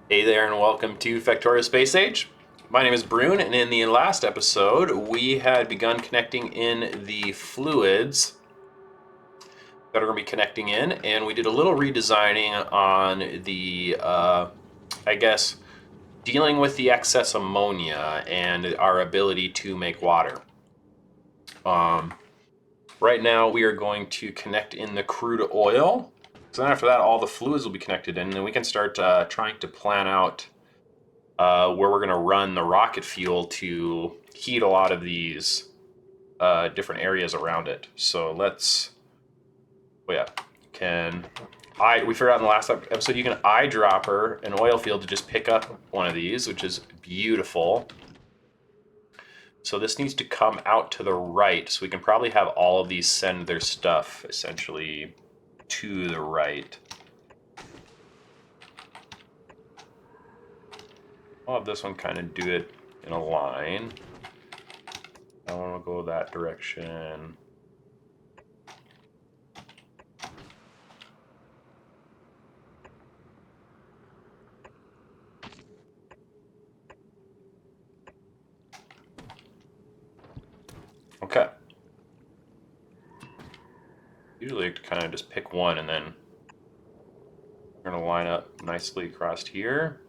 Hey there, and welcome to Factorio Space Age. My name is Brune, and in the last episode, we had begun connecting in the fluids that are going to be connecting in, and we did a little redesigning on the, I guess, dealing with the excess ammonia and our ability to make water. Um, right now, we are going to connect in the crude oil. So then after that, all the fluids will be connected in, and then we can start trying to plan out where we're going to run the rocket fuel to heat a lot of these different areas around it. So let's, oh yeah, can we figured out in the last episode you can eyedropper an oil field to just pick up one of these, which is beautiful. So this needs to come out to the right, so we can probably have all of these send their stuff essentially to the right. I'll have this one kind of do it in a line. I want to go that direction. Okay. Usually like to kind of just pick one and then we're going to line up nicely across here.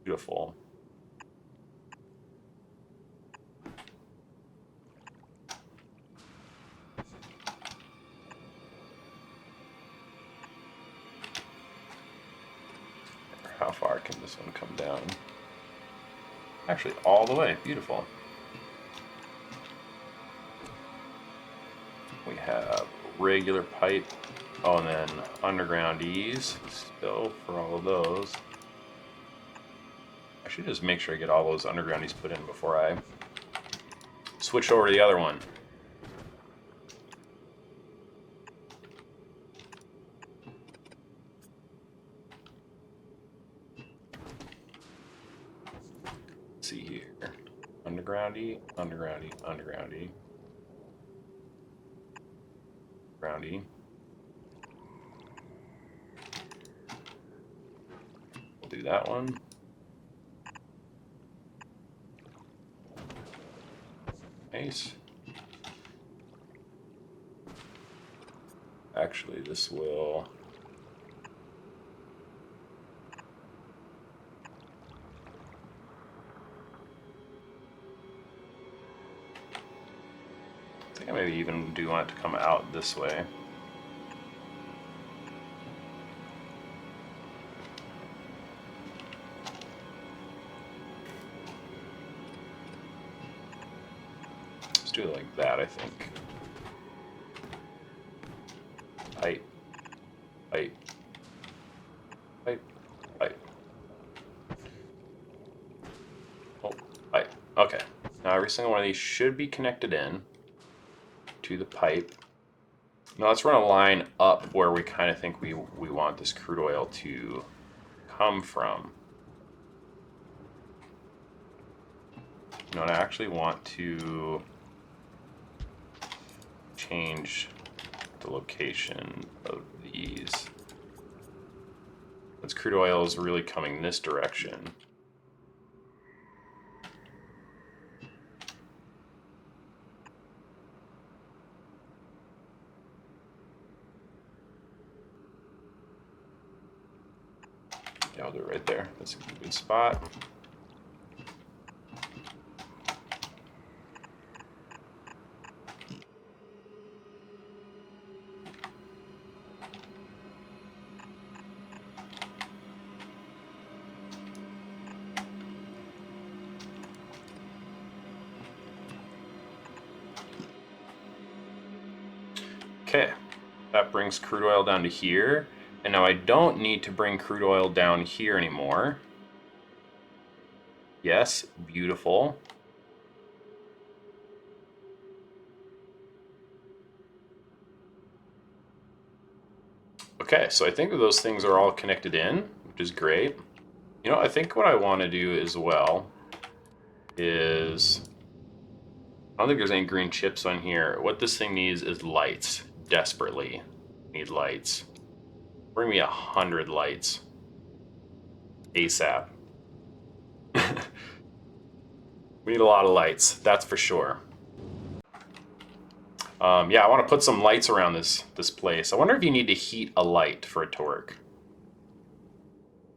Beautiful. How far can this one come down? Actually, all the way. Beautiful. We have regular pipe. Oh, and then underground ease. Still for all of those. I should just make sure I get all those undergroundies put in before I switch over to the other one. Let's see here. Undergroundy, undergroundy, undergroundy. Groundy. We'll do that one. Nice. Actually, this will... I think I maybe even do want it to come out this way. Let's do it like that, I think. Pipe. Pipe. Pipe. Pipe. Oh, pipe. Okay. Now every single one of these should be connected in to the pipe. Now let's run a line up where we kind of think we want this crude oil to come from. You know, and I actually want to change the location of these. This crude oil is really coming this direction. Yeah, I'll do it right there. That's a good spot. Okay, that brings crude oil down to here. And now I don't need to bring crude oil down here anymore. Yes, beautiful. Okay, so I think that those things are all connected in, which is great. You know, I think what I want to do as well is... I don't think there's any green chips on here. What this thing needs is lights. Desperately need lights. Bring me 100 lights. ASAP. We need a lot of lights, that's for sure. Yeah, I want to put some lights around this place. I wonder if you need to heat a light for it to work.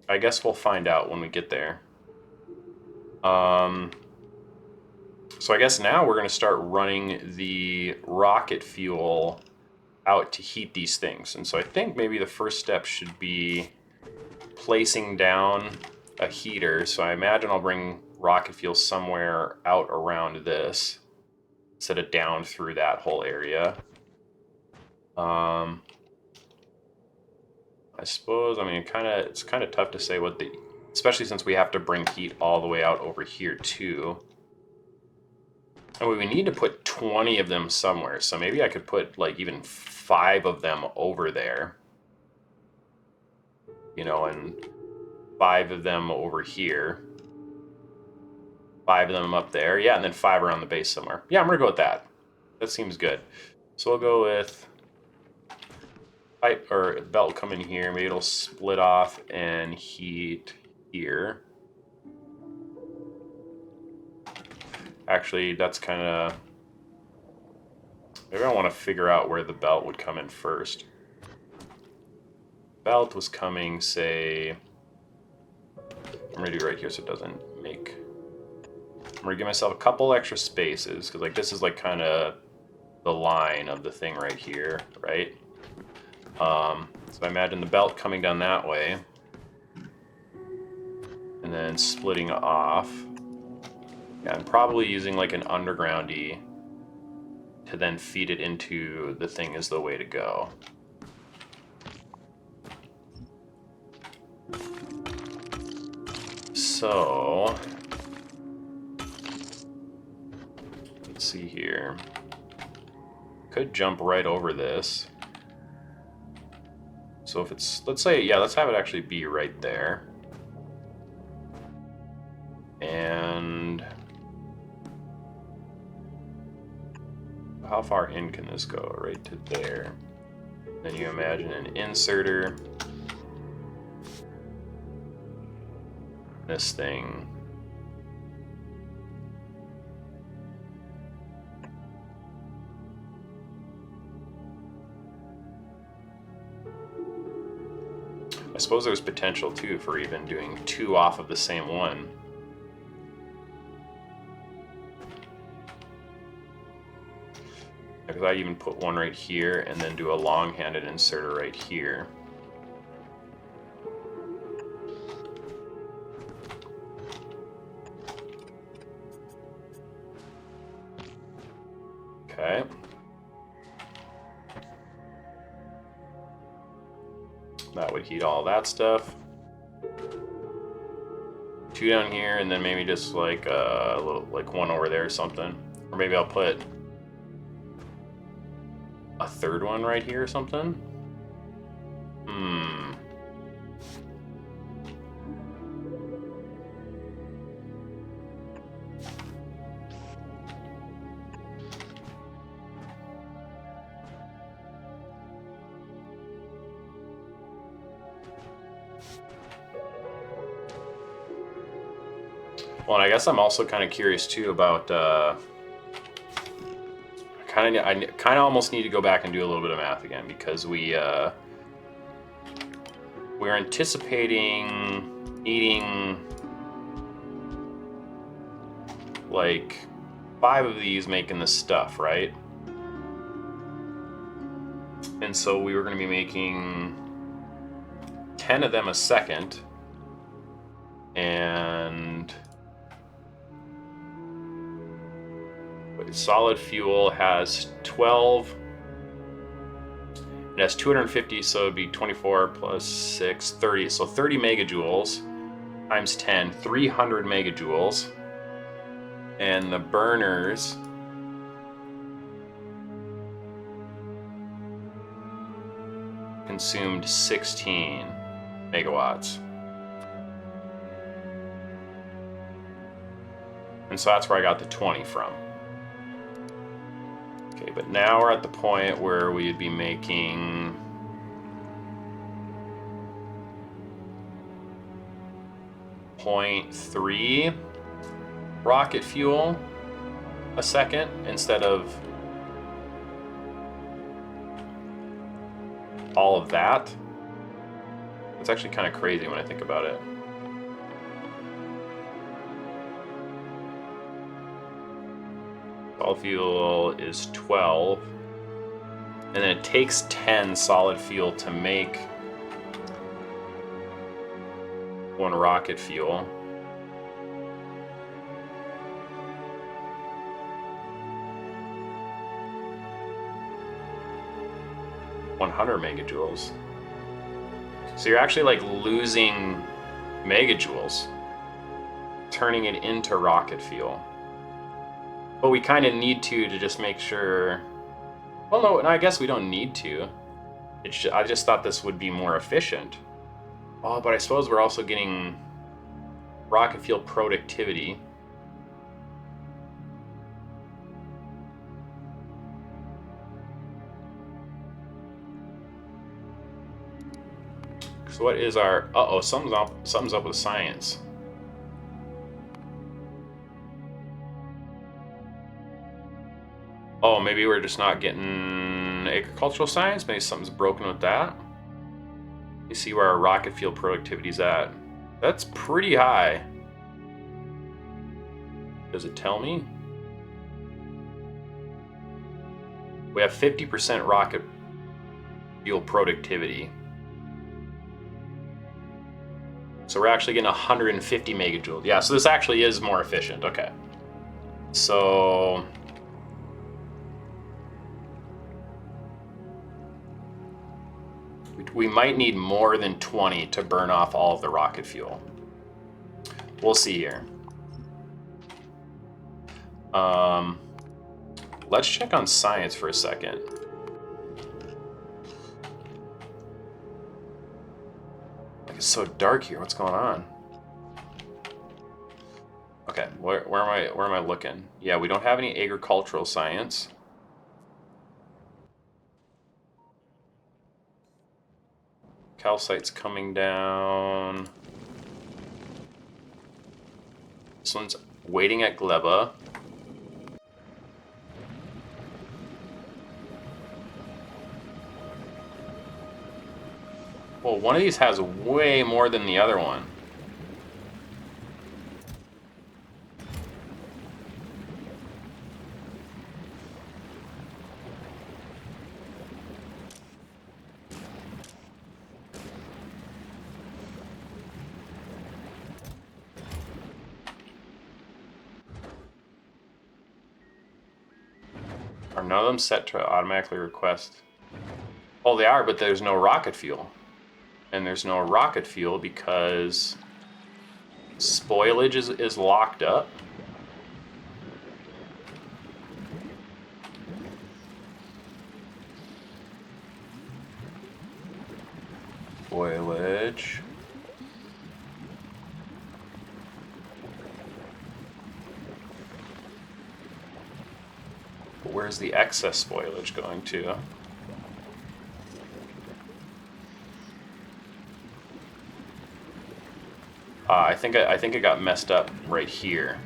I guess we'll find out when we get there. So I guess now we're going to start running the rocket fuel out to heat these things. And so I think maybe the first step should be placing down a heater. So I imagine I'll bring rocket fuel somewhere out around this instead of down through that whole area. I suppose, I mean, it's kind of tough to say what especially since we have to bring heat all the way out over here too. And we need to put 20 of them somewhere, so maybe I could put like even 5 of them over there. You know, and 5 of them over here. 5 of them up there. Yeah, and then 5 around the base somewhere. Yeah, I'm gonna go with that. That seems good. So we'll go with pipe or belt come in here. Maybe it'll split off and heat here. Actually, that's kind of... Maybe I want to figure out where the belt would come in first. Belt was coming, say... I'm going to do it right here so it doesn't make... I'm going to give myself a couple extra spaces, because like this is like kind of the line of the thing right here, right? So I imagine the belt coming down that way. And then splitting off. Yeah, I'm probably using like an undergroundy to then feed it into the thing is the way to go. So, let's see here. Could jump right over this. So if it's, let's say, yeah, let's have it actually be right there. And how far in can this go? Right to there. Then you imagine an inserter. This thing. I suppose there's potential too for even doing 2 off of the same one. Because I even put one right here and then do a long-handed inserter right here. Okay. That would heat all that stuff. 2 down here, and then maybe just like a little, like 1 over there or something. Or maybe I'll put a 3rd one right here or something. Well, and I guess I'm also kind of curious too about. I kind of almost need to go back and do a little bit of math again because we're anticipating needing like 5 of these making this stuff, right? And so we were going to be making 10 of them a second, and solid fuel has 12. It has 250, so it'd be 24 plus 6, 30. So 30 megajoules times 10, 300 megajoules. And the burners consumed 16 megawatts. And so that's where I got the 20 from. Okay, but now we're at the point where we'd be making 0.3 rocket fuel a second instead of all of that. It's actually kind of crazy when I think about it. Solid fuel is 12, and then it takes 10 solid fuel to make 1 rocket fuel. megajoules. So you're actually like losing megajoules, turning it into rocket fuel. But we kind of need to just make sure. Well, no, I guess we don't need to. I just thought this would be more efficient. Oh, but I suppose we're also getting rocket fuel productivity. So what is our... Uh-oh, something's up with science. Oh, maybe we're just not getting agricultural science. Maybe something's broken with that. You see where our rocket fuel productivity's at. That's pretty high. Does it tell me? We have 50% rocket fuel productivity. So we're actually getting 150 megajoules. Yeah, so this actually is more efficient. Okay. So... we might need more than 20 to burn off all of the rocket fuel. We'll see here. Let's check on science for a second. Like, it's so dark here. What's going on? Okay, where am I looking? Yeah, we don't have any agricultural science. Calcite's coming down. This one's waiting at Gleba. Well, one of these has way more than the other one. Are none of them set to automatically request? Oh, they are, but there's no rocket fuel. And there's no rocket fuel because spoilage is locked up. Spoilage. Where's the excess spoilage going to? I think it got messed up right here.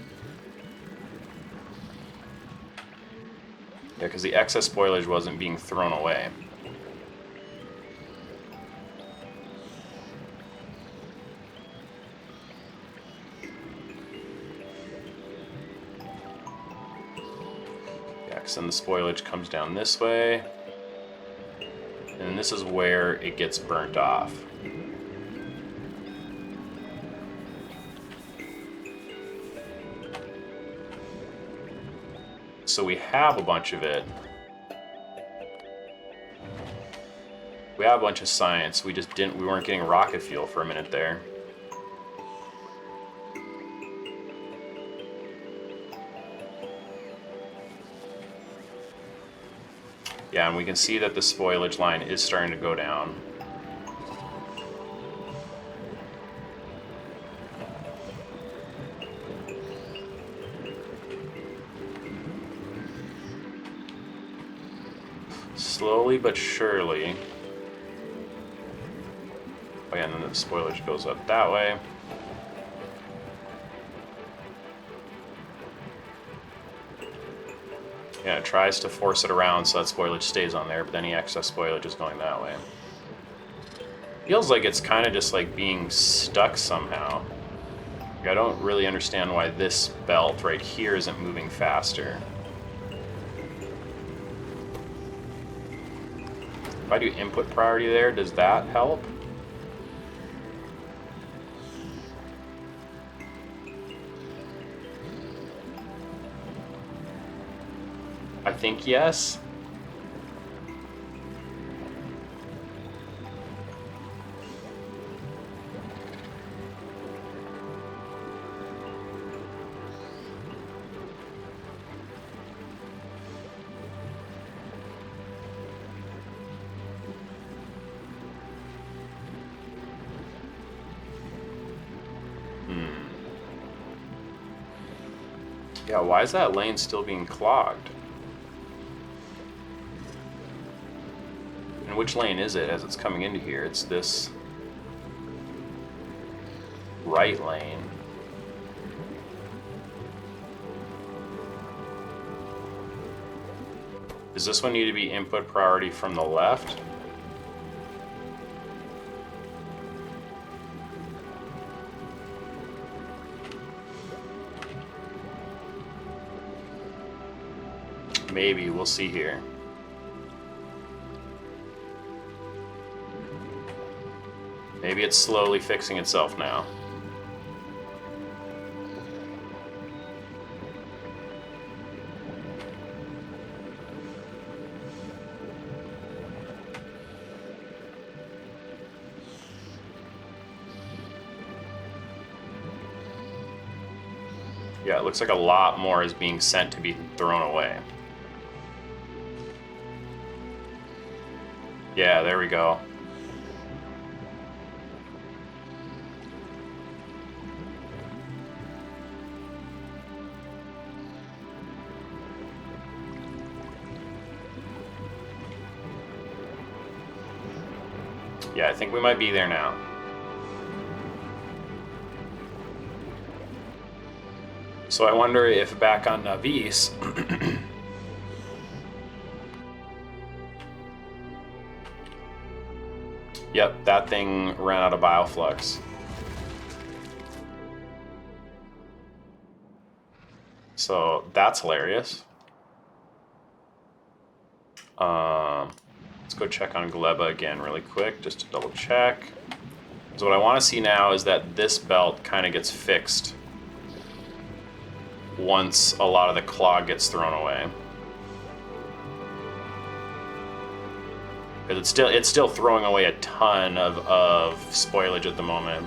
Yeah, because the excess spoilage wasn't being thrown away. Yeah, because then the spoilage comes down this way. And this is where it gets burnt off. So we have a bunch of it. We have a bunch of science. We weren't getting rocket fuel for a minute there. Yeah, and we can see that the spoilage line is starting to go down. Slowly but surely. Oh yeah, and then the spoilage goes up that way. Yeah, it tries to force it around so that spoilage stays on there, but any excess spoilage is going that way. Feels like it's kind of just like being stuck somehow. Like, I don't really understand why this belt right here isn't moving faster. If I do input priority there, does that help? I think yes. Yeah, why is that lane still being clogged? And which lane is it as it's coming into here? It's this right lane. Does this one need to be input priority from the left? Maybe, we'll see here. Maybe it's slowly fixing itself now. Yeah, it looks like a lot more is being sent to be thrown away. Yeah, there we go. Yeah, I think we might be there now. So I wonder if back on Navis, yep, that thing ran out of bioflux. So that's hilarious. Let's go check on Gleba again really quick, just to double check. So what I want to see now is that this belt kind of gets fixed once a lot of the clog gets thrown away. Because it's still throwing away a ton of spoilage at the moment.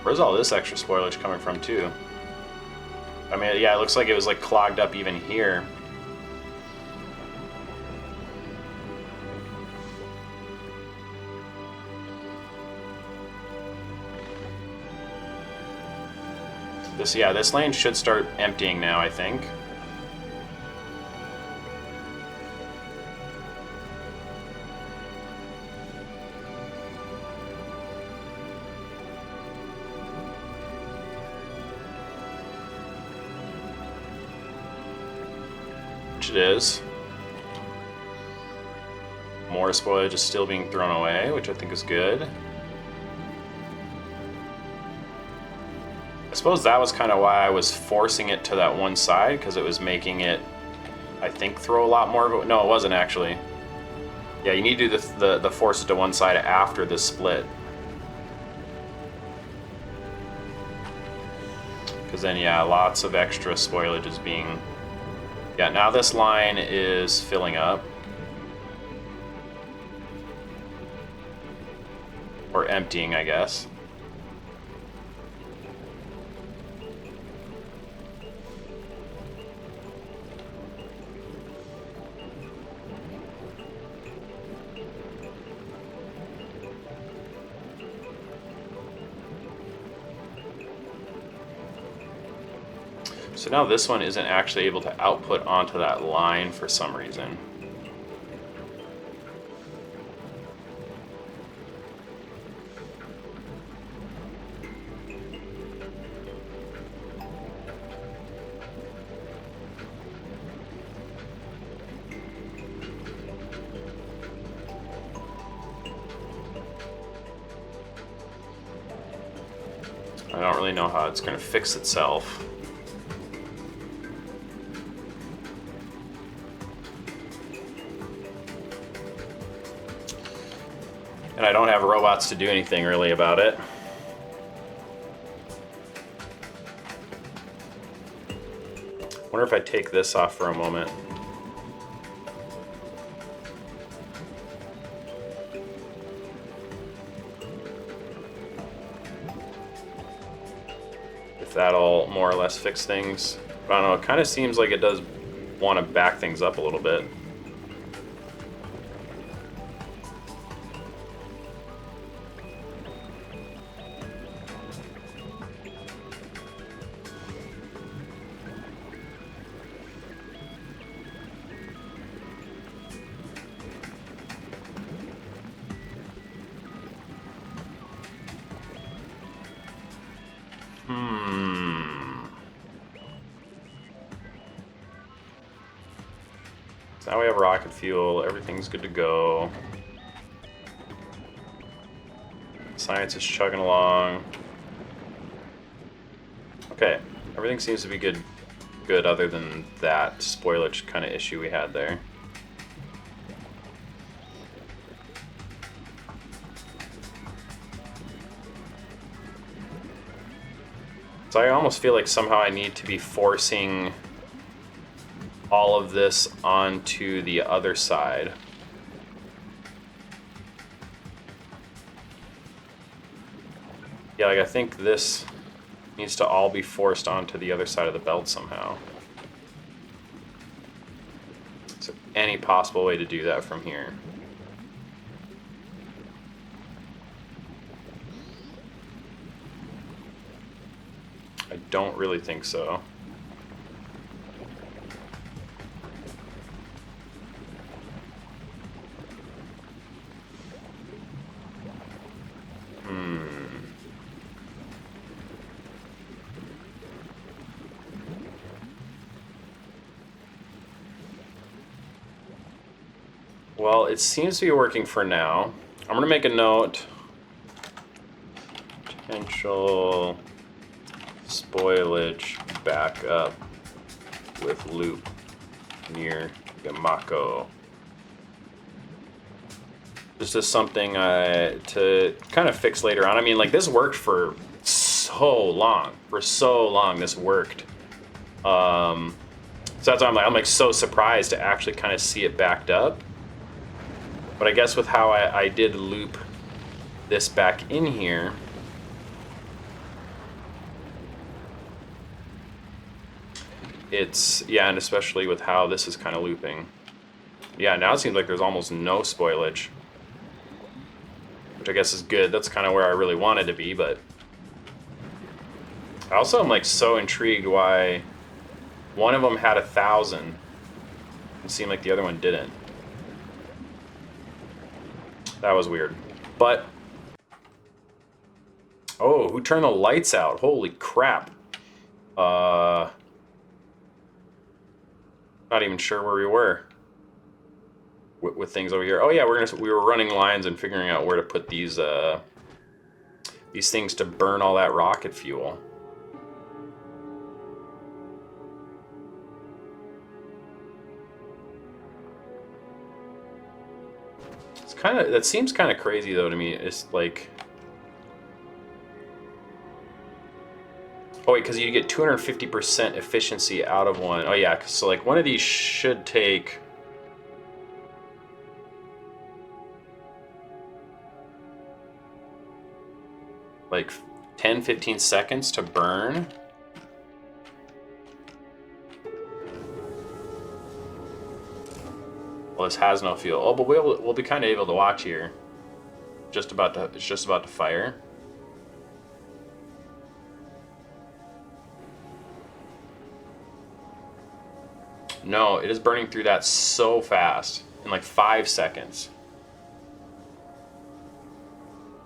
Where's all this extra spoilage coming from too? I mean, yeah, it looks like it was like clogged up even here. This lane should start emptying now, I think. Which it is. More spoilage is still being thrown away, which I think is good. I suppose that was kind of why I was forcing it to that one side, because it was making it, I think, throw a lot more of it. No, it wasn't actually. Yeah, you need to do the force it to one side after the split. Because then, yeah, lots of extra spoilage is being... Yeah, now this line is filling up. Or emptying, I guess. So now this one isn't actually able to output onto that line for some reason. I don't really know how it's going to fix itself. And I don't have robots to do anything really about it. Wonder if I take this off for a moment. If that'll more or less fix things. But I don't know, it kind of seems like it does want to back things up a little bit. Now we have rocket fuel, everything's good to go. Science is chugging along. Okay, everything seems to be good other than that spoilage kind of issue we had there. So I almost feel like somehow I need to be forcing all of this onto the other side. Yeah, like I think this needs to all be forced onto the other side of the belt somehow. Is there any possible way to do that from here? I don't really think so. Well, it seems to be working for now. I'm gonna make a note. Potential spoilage backup with loop near Yamako. This is something to kind of fix later on. I mean, like, this worked for so long. For so long, this worked. So that's why I'm like so surprised to actually kind of see it backed up. But I guess with how I did loop this back in here, it's, yeah, and especially with how this is kind of looping. Yeah, now it seems like there's almost no spoilage, which I guess is good. That's kind of where I really wanted to be, but I also am like so intrigued why one of them had 1,000. It seemed like the other one didn't. That was weird. But, oh, who turned the lights out? Holy crap. Not even sure where we were with things over here. Oh yeah, we were running lines and figuring out where to put these things to burn all that rocket fuel. That seems kind of crazy though to me. It's like, oh wait, because you get 250% efficiency out of one. Oh yeah, so like one of these should take like 10-15 seconds to burn. Well, this has no fuel. Oh, but we'll be kind of able to watch here. It's just about to fire. No, it is burning through that so fast in like 5 seconds.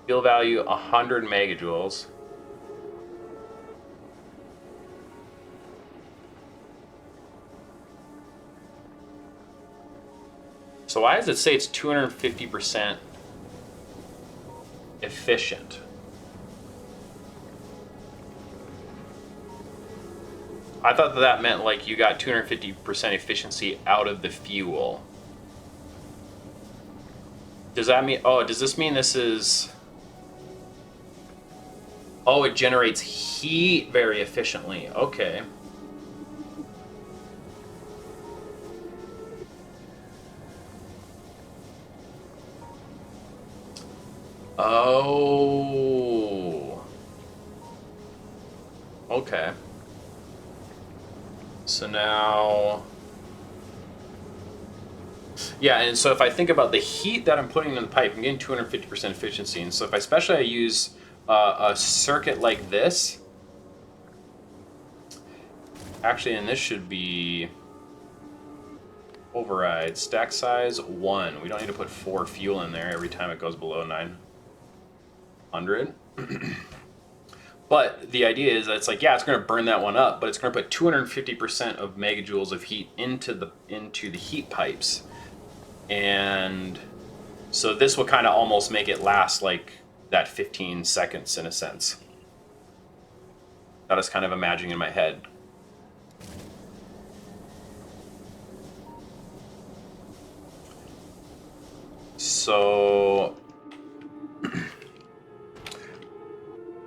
Fuel value 100 megajoules. So why does it say it's 250% efficient? I thought that meant like you got 250% efficiency out of the fuel. Does that mean, oh, does this mean this is, oh, it generates heat very efficiently. Okay. Oh. Okay. So now, yeah, and so if I think about the heat that I'm putting in the pipe, I'm getting 250% efficiency. And so if especially I use a circuit like this, actually, and this should be override, stack size 1. We don't need to put 4 fuel in there every time it goes below 900. But the idea is that it's like, yeah, it's going to burn that one up, but it's going to put 250% of megajoules of heat into the heat pipes. And so this will kind of almost make it last like that 15 seconds in a sense. That is kind of imagining in my head. So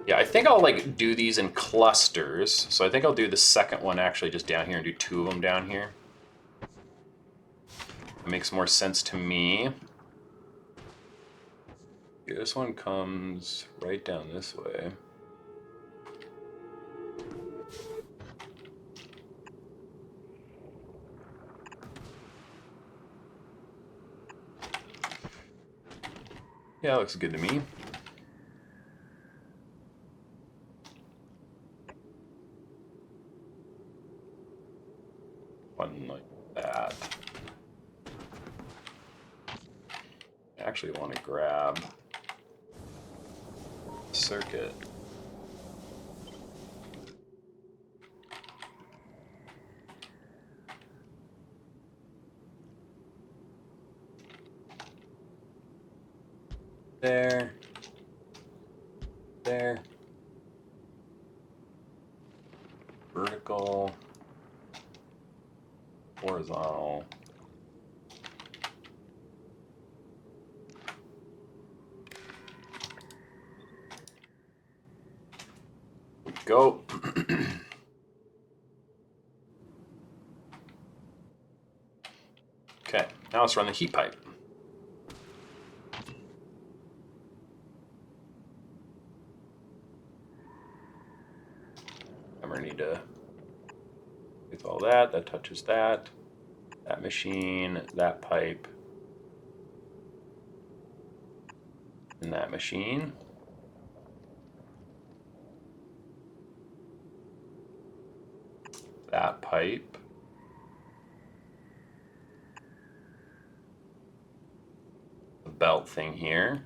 yeah, I think I'll like do these in clusters. So I think I'll do the second one actually just down here and do 2 of them down here. It makes more sense to me. Okay, this one comes right down this way. Yeah, looks good to me. One like that. I actually want to grab circuit. There. There. Vertical. Horizontal. Go. Okay, now let's run the heat pipe. I'm going to need to with all that. That touches that. That machine, that pipe, and that machine. That pipe. The belt thing here.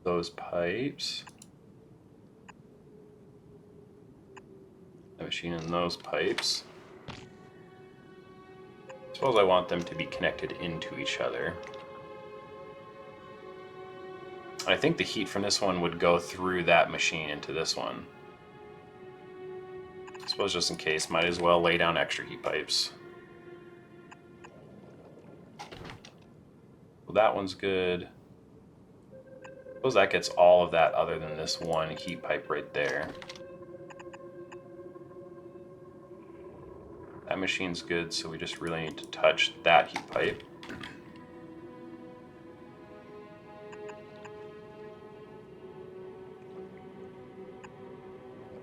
Those pipes. The machine and those pipes. Suppose I want them to be connected into each other. I think the heat from this one would go through that machine into this one. I suppose just in case, might as well lay down extra heat pipes. Well, that one's good. I suppose that gets all of that other than this one heat pipe right there. That machine's good, so we just really need to touch that heat pipe.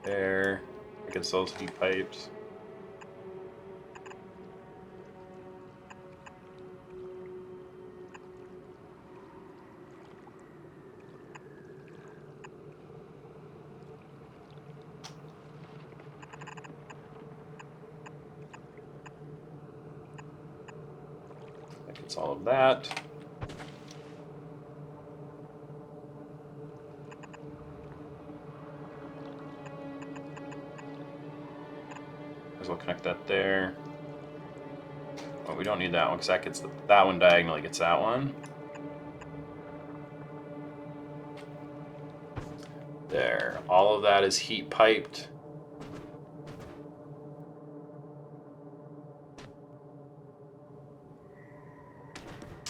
There, against those heat pipes. That gets all of that. We'll connect that there. Oh, we don't need that one because that gets that one diagonally gets that one. There. All of that is heat piped.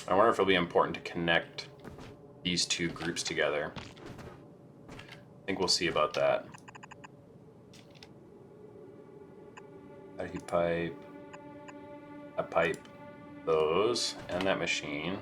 I wonder if it'll be important to connect these two groups together. I think we'll see about that. That heat pipe, that pipe, those, and that machine.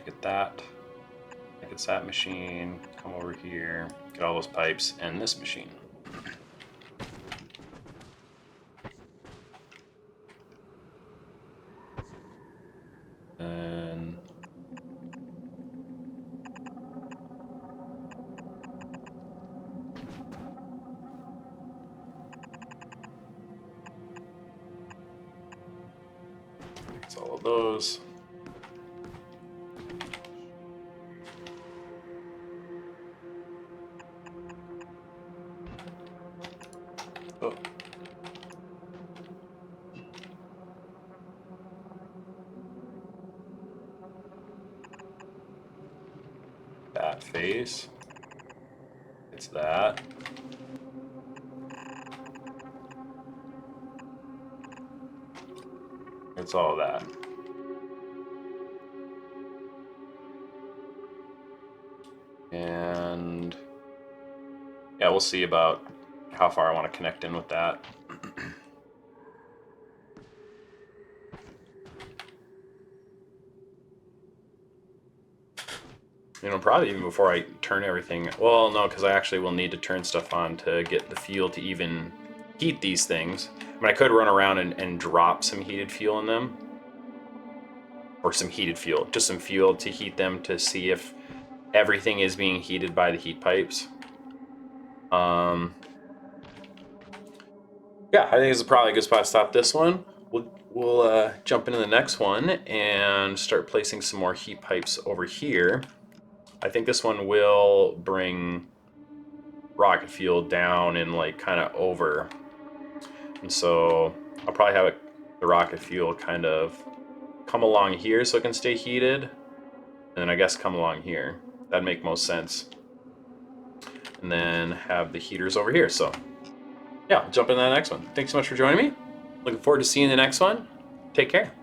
Get that. It's that machine. Come over here. Get all those pipes and this machine. And it's all of those. Oh. That face. It's that. It's all that. And yeah, we'll see about how far I want to connect in with that. You know, probably even before I turn everything. Well, no, because I actually will need to turn stuff on to get the fuel to even heat these things. I mean, I could run around and drop some heated fuel in them. Or some heated fuel. Just some fuel to heat them to see if everything is being heated by the heat pipes. Yeah, I think this is probably a good spot to stop this one. We'll jump into the next one and start placing some more heat pipes over here. I think this one will bring rocket fuel down and like kind of over. And so I'll probably have the rocket fuel kind of come along here so it can stay heated. And then I guess come along here. That'd make most sense. And then have the heaters over here. So yeah, I'll jump into that next one. Thanks so much for joining me. Looking forward to seeing the next one. Take care.